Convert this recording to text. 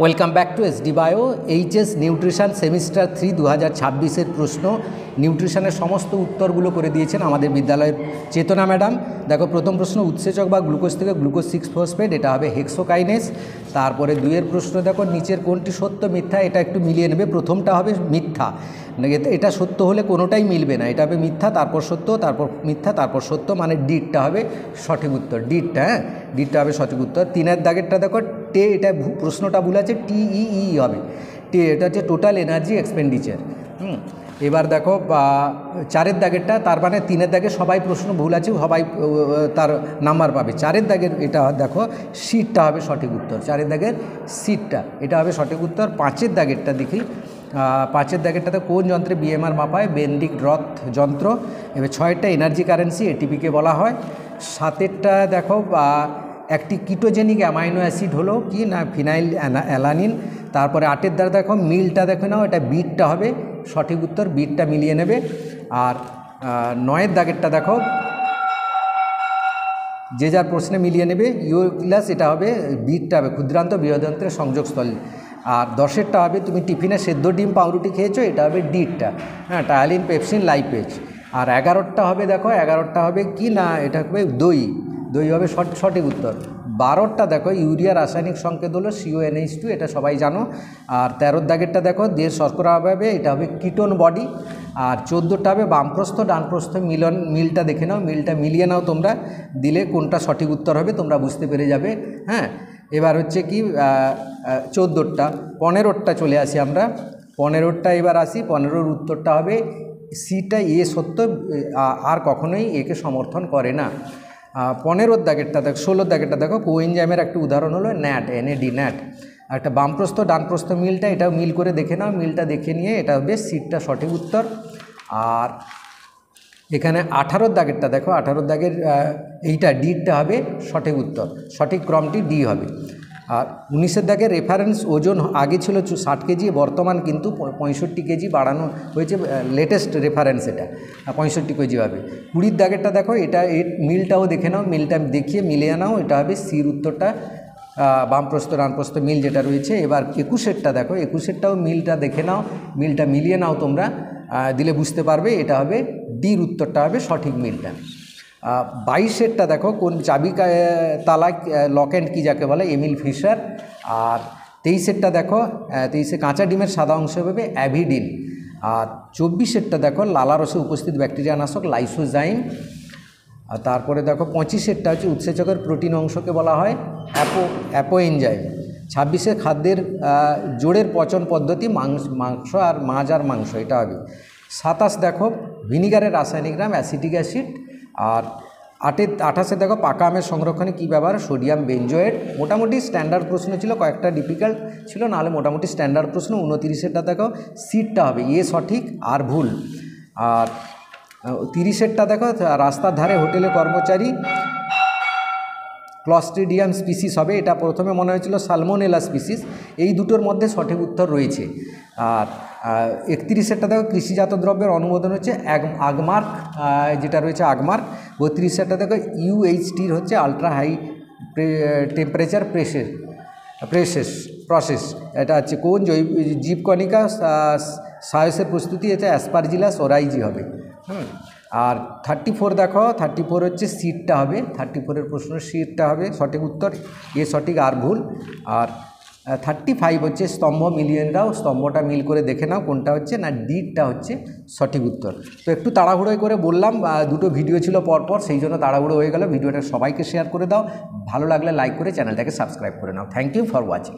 Welcome back to SD bio HS nutrition semester 3 2026-এর প্রশ্ন নিউট্রিশনের সমস্ত উত্তরগুলো করে দিয়েছেন আমাদের বিদ্যালয়ের চেতনা ম্যাডাম। দেখো প্রথম প্রশ্ন উৎসেচক বা গ্লুকোজ থেকে গ্লুকোজ 6-ফসফেট, এটা হবে হেক্সোকাইনেস। তারপরে দুইয়ের প্রশ্ন দেখো নিচের কোনটি সত্য মিথ্যা, এটা একটু মিলিয়ে নেবে। প্রথমটা হবে মিথ্যা, এটা সত্য হলে কোনোটাই মিলবে না, এটা হবে মিথ্যা তারপর সত্য তারপর মিথ্যা তারপর সত্য, মানে ডিটটা হবে সঠিক উত্তর। ডিটটা ডিটটা হবে সঠিক উত্তর। তিনের দাগেরটা দেখো টে, এটা প্রশ্নটা ভুল আছে, TEE হবে। টে এটা হচ্ছে টোটাল এনার্জি এক্সপেন্ডিচার। এবার দেখো চারের দাগেরটা, তার মানে তিনের দাগে সবাই প্রশ্ন ভুল আছে, সবাই তার নাম্বার পাবে। চারের দাগের এটা দেখো সিটটা হবে সঠিক উত্তর, চারের দাগের সিটটা এটা হবে সঠিক উত্তর। পাঁচের দাগেরটা দেখি, পাঁচের দাগেরটাতে কোন যন্ত্রে BMR মাপায়? বেন্ডিক রথ যন্ত্র। এবার ছয়েরটা এনার্জি কারেন্সি, ATPকে বলা হয়। সাতেরটা দেখো একটি কিটোজেনিক অ্যামাইনো অ্যাসিড হলো কি না, ফিনাইল অ্যালানিন। তারপরে আটের দ্বারা দেখো মিলটা দেখো নাও, এটা বিটটা হবে সঠিক উত্তর, বিটটা মিলিয়ে নেবে। আর নয়ের দাগেরটা দেখো যে যার প্রশ্নে মিলিয়ে নেবে। ইউক্লাস, এটা হবে বিটটা হবে ক্ষুদ্রান্ত বৃহদন্ত্রের সংযোগস্থল। আর দশেরটা হবে তুমি টিফিনে সেদ্ধ ডিম পাউরুটি খেয়েছো, এটা হবে ডিটটা, হ্যাঁ, টায়ালিন পেপসিন লাইপেজ। আর এগারোটা হবে দেখো, এগারোটা হবে কি না, এটা হবে দই, দই হবে সঠিক উত্তর। বারোটা দেখো ইউরিয়া রাসায়নিক সংকেত হলো CONH2, এটা সবাই জানো। আর তেরোর দাগেরটা দেখো দেহের শর্করা অভাবে, এটা হবে কিটোন বডি। আর 14টা হবে বামপ্রস্থ ডানপ্রস্থ মিলটা দেখে নাও, মিলটা মিলিয়ে নাও তোমরা, দিলে কোনটা সঠিক উত্তর হবে তোমরা বুঝতে পেরে যাবে। হ্যাঁ, এবার হচ্ছে কি 14টা, 15টা চলে আসি আমরা। 15টা এবার আসি, 15-র উত্তরটা হবে সিটা, সত্য, আর কখনোই একে সমর্থন করে না। 15-র দাগেরটা দেখো, 16-র দাগেরটা দেখো কোএনজাইমের একটা উদাহরণ হলো NAD, NAD। আর একটা বামপ্রস্থ ডানপ্রস্থ মিলটা, এটাও মিল করে দেখে নাও, মিলটা দেখে নিয়ে এটা হবে সিটটা সঠিক উত্তর। আর এখানে 18-র দাগেরটা দেখো, 18-র দাগের এইটা ডিটটা হবে সঠিক উত্তর, সঠিক ক্রমটি ডি হবে। আর 19-এর দাগের রেফারেন্স ওজন আগে ছিল 60 কেজি, বর্তমান কিন্তু 65 কেজি বাড়ানো হয়েছে, লেটেস্ট রেফারেন্স এটা 65 কেজি হবে। 20-র দাগেরটা দেখো, এটা মিলটাও দেখে নাও, মিলটা দেখিয়ে মিলিয়ে নাও, এটা হবে সির উত্তরটা, বামপ্রস্থ ডানপ্রস্থ মিল যেটা রয়েছে। এবার 21-এরটা দেখো, 21-এরটাও মিলটা দেখে নাও, মিলটা মিলিয়ে নাও তোমরা, দিলে বুঝতে পারবে এটা হবে ডির উত্তরটা হবে সঠিক মিলটা। 22-এরটা দেখো কোন চাবি তালা লক অ্যান্ড কি যাকে বলে, এমিল ফিশার। আর 23-এরটা দেখো, 23-এ কাঁচা ডিমের সাদা অংশ হবে অ্যাভিডিন। আর 24-এরটা দেখো লালারসে উপস্থিত ব্যাকটেরিয়া নাশক লাইসোজাইম। আর তারপরে দেখো 25-এরটা হচ্ছে উৎসেচকের প্রোটিন অংশকে বলা হয় অ্যাপোএনজাইম। 26-এ খাদ্যের জোড়ের পচন পদ্ধতি মাংস আর মাছ আর মাংস, এটা হবে। 27 দেখো ভিনিগারের রাসায়নিক নাম অ্যাসিটিক অ্যাসিড। আর 28-এ দেখো পাকা আমের সংরক্ষণে কী ব্যবহার? Sodium benzoate. মোটামুটি স্ট্যান্ডার্ড প্রশ্ন ছিল, কয়েকটা ডিফিকাল্ট ছিল, নাহলে মোটামুটি স্ট্যান্ডার্ড প্রশ্ন। 29-এরটা দেখো সিটটা হবে সঠিক আর ভুল। আর 30-এরটা দেখো রাস্তার ধারে হোটেলে কর্মচারী ক্লস্ট্রিডিয়াম স্পিসিস হবে, এটা প্রথমে মনে হয়েছিল সালমোনেলা স্পিসিস, এই দুটোর মধ্যে সঠিক উত্তর রয়েছে। আর 31-এরটা দেখো কৃষিজাত দ্রব্যের অনুমোদন হচ্ছে আগমার্ক, যেটা রয়েছে আগমার্ক। 32-এরটা দেখো UHTর হচ্ছে আলট্রা হাই টেম্পারেচার প্রসেস, এটা হচ্ছে কোন জীবকণিকা সায়সের প্রস্তুতি, এটা অ্যাসপারজিলাস ওরাইজি হবে। আর 34 দেখো, 34 হচ্ছে সিটটা হবে, 34-এর প্রশ্ন সিটটা হবে সঠিক উত্তর, সঠিক আর ভুল। আর 35 হচ্ছে স্তম্ভ মিলিয়ে নাও, স্তম্ভটা মিল করে দেখে নাও কোনটা হচ্ছে না, ডিটটা হচ্ছে সঠিক উত্তর। তো একটু তাড়াহুড়োই করে বললাম, দুটো ভিডিও ছিল পরপর, সেই জন্য তাড়াহুড়ো হয়ে গেল। ভিডিওটা সবাইকে শেয়ার করে দাও, ভালো লাগলে লাইক করে চ্যানেলটাকে সাবস্ক্রাইব করে নাও। Thank you for watching.